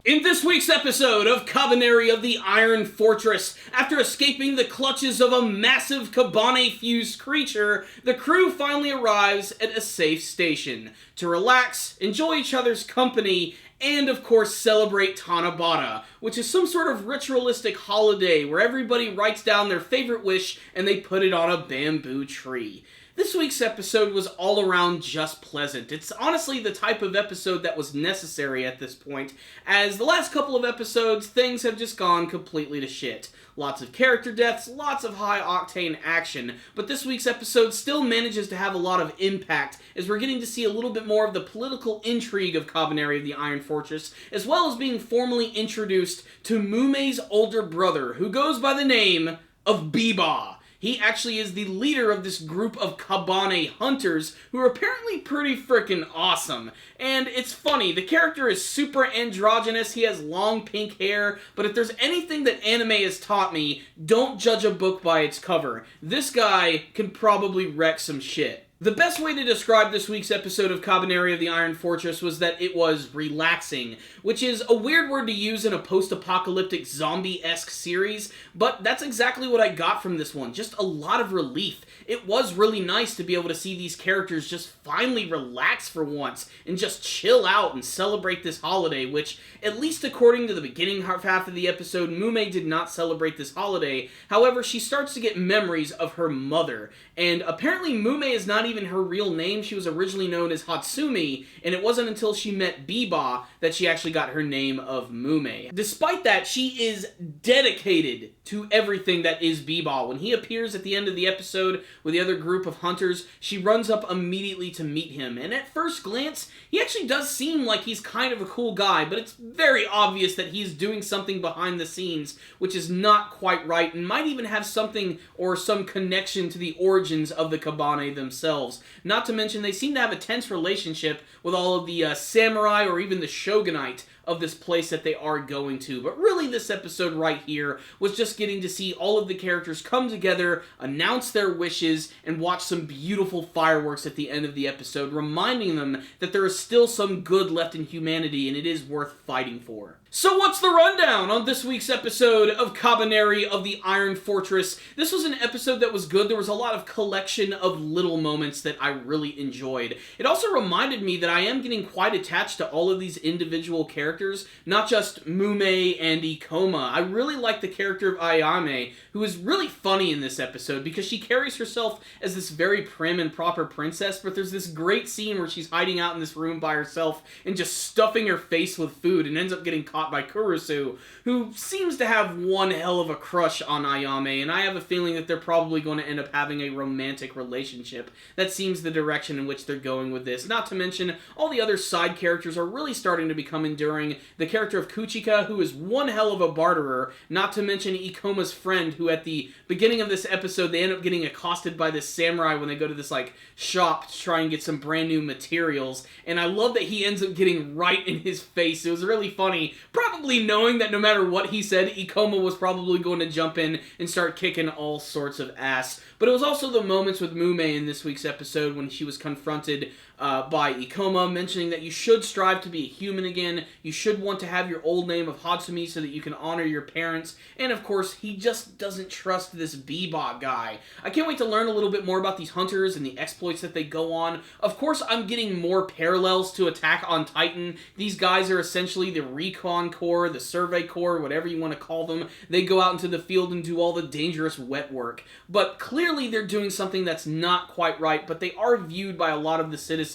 In this week's episode of Kabaneri of the Iron Fortress, after escaping the clutches of a massive Kabaneri-fused creature, the crew finally arrives at a safe station to relax, enjoy each other's company, and of course celebrate Tanabata, which is some sort of ritualistic holiday where everybody writes down their favorite wish and they put it on a bamboo tree. This week's episode was all around just pleasant. It's honestly the type of episode that was necessary at this point, as the last couple of episodes, things have just gone completely to shit. Lots of character deaths, lots of high-octane action, but this week's episode still manages to have a lot of impact, as we're getting to see a little bit more of the political intrigue of Kabaneri of the Iron Fortress, as well as being formally introduced to Mumei's older brother, who goes by the name of Biba. He actually is the leader of this group of Kabane hunters who are apparently pretty freaking awesome. And it's funny, the character is super androgynous, he has long pink hair, but if there's anything that anime has taught me, don't judge a book by its cover. This guy can probably wreck some shit. The best way to describe this week's episode of Kabaneri of the Iron Fortress was that it was relaxing, which is a weird word to use in a post-apocalyptic zombie-esque series, but that's exactly what I got from this one, just a lot of relief. It was really nice to be able to see these characters just finally relax for once, and just chill out and celebrate this holiday, which, at least according to the beginning half of the episode, Mumei did not celebrate this holiday. However, she starts to get memories of her mother, and apparently Mumei is not even her real name. She was originally known as Hatsumi, and it wasn't until she met Biba that she actually got her name of Mumei. Despite that, she is dedicated to everything that is Biba. When he appears at the end of the episode with the other group of hunters, she runs up immediately to meet him, and at first glance, he actually does seem like he's kind of a cool guy, but it's very obvious that he's doing something behind the scenes which is not quite right, and might even have something or some connection to the origins of the Kabane themselves. Not to mention, they seem to have a tense relationship with all of the samurai or even the shogunate of this place that they are going to. But really, this episode right here was just getting to see all of the characters come together, announce their wishes, and watch some beautiful fireworks at the end of the episode, reminding them that there is still some good left in humanity and it is worth fighting for. So what's the rundown on this week's episode of Kabaneri of the Iron Fortress? This was an episode that was good. There was a lot of collection of little moments that I really enjoyed. It also reminded me that I am getting quite attached to all of these individual characters, not just Mumei and Ikoma. I really like the character of Ayame, who is really funny in this episode because she carries herself as this very prim and proper princess, but there's this great scene where she's hiding out in this room by herself and just stuffing her face with food and ends up getting caught by Kurusu, who seems to have one hell of a crush on Ayame, and I have a feeling that they're probably going to end up having a romantic relationship. That seems the direction in which they're going with this. Not to mention, all the other side characters are really starting to become enduring. The character of Kuchika, who is one hell of a barterer, not to mention Ikoma's friend, who at the beginning of this episode, they end up getting accosted by this samurai when they go to this, shop to try and get some brand new materials, and I love that he ends up getting right in his face. It was really funny, probably knowing that no matter what he said, Ikoma was probably going to jump in and start kicking all sorts of ass. But it was also the moments with Mumei in this week's episode when she was confronted by Ikoma, mentioning that you should strive to be a human again, you should want to have your old name of Hatsumi so that you can honor your parents, and of course, he just doesn't trust this Biba guy. I can't wait to learn a little bit more about these hunters and the exploits that they go on. Of course, I'm getting more parallels to Attack on Titan. These guys are essentially the Recon Corps, the Survey Corps, whatever you want to call them. They go out into the field and do all the dangerous wet work. But clearly they're doing something that's not quite right, but they are viewed by a lot of the citizens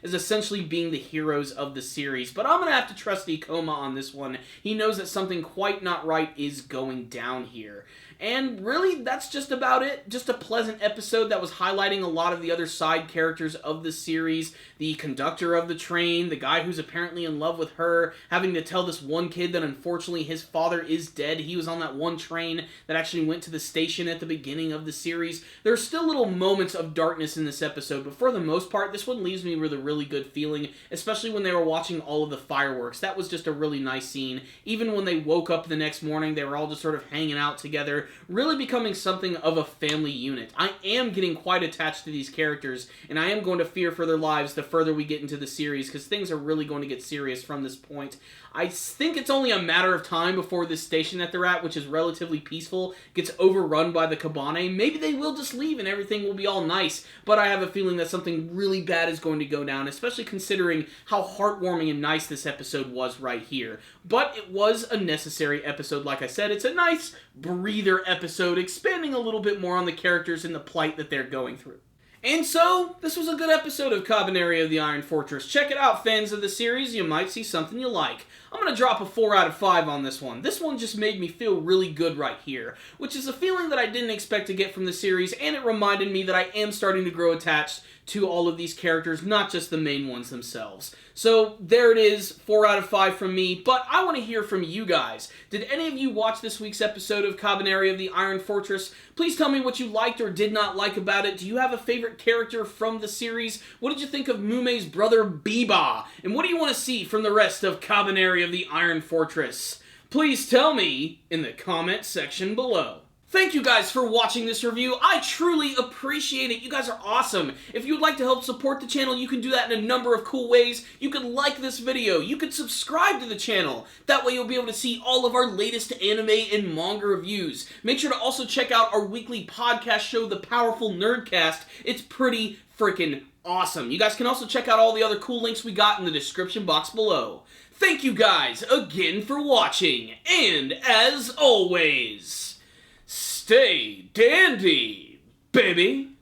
as essentially being the heroes of the series. But I'm going to have to trust Ikoma on this one. He knows that something quite not right is going down here. And really, that's just about it. Just a pleasant episode that was highlighting a lot of the other side characters of the series. The conductor of the train, the guy who's apparently in love with her, having to tell this one kid that unfortunately his father is dead. He was on that one train that actually went to the station at the beginning of the series. There are still little moments of darkness in this episode, but for the most part, this one leaves me with a really good feeling, especially when they were watching all of the fireworks. That was just a really nice scene. Even when they woke up the next morning, they were all just sort of hanging out together, together, really becoming something of a family unit. I am getting quite attached to these characters, and I am going to fear for their lives the further we get into the series, because things are really going to get serious from this point. I think it's only a matter of time before this station that they're at, which is relatively peaceful, gets overrun by the Kabane. Maybe they will just leave and everything will be all nice, but I have a feeling that something really bad is going to go down, especially considering how heartwarming and nice this episode was right here. But it was a necessary episode, like I said. It's a nice breather episode, expanding a little bit more on the characters and the plight that they're going through. And so, this was a good episode of Kabaneri of the Iron Fortress. Check it out, fans of the series. You might see something you like. I'm going to drop a 4 out of 5 on this one. This one just made me feel really good right here, which is a feeling that I didn't expect to get from the series, and it reminded me that I am starting to grow attached to all of these characters, not just the main ones themselves. So, there it is, 4 out of 5 from me, but I want to hear from you guys. Did any of you watch this week's episode of Kabaneri of the Iron Fortress? Please tell me what you liked or did not like about it. Do you have a favorite character from the series? What did you think of Mume's brother, Biba? And what do you want to see from the rest of Kabaneri of the Iron Fortress? Please tell me in the comment section below. Thank you guys for watching this review. I truly appreciate it. You guys are awesome. If you'd like to help support the channel, you can do that in a number of cool ways. You could like this video. You could subscribe to the channel. That way you'll be able to see all of our latest anime and manga reviews. Make sure to also check out our weekly podcast show, The Powerful Nerdcast. It's pretty freaking awesome. You guys can also check out all the other cool links we got in the description box below. Thank you guys again for watching, and as always, stay dandy, baby!